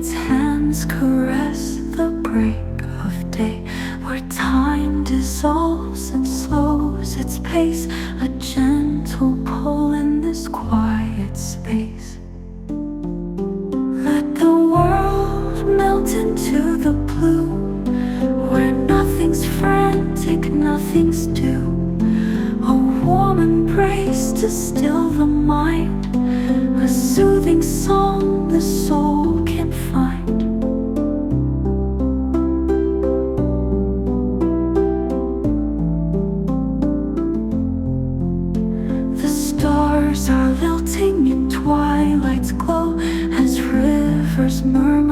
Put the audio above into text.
its hands caress the break of day, where time dissolves and slows its pace, a gentle pull in this quiet space. Let the world melt into the blue, where nothing's frantic, nothing's due. A warm embrace to still the mind, a soothing song the soul can find. The stars are lilting in twilight's glow as rivers murmur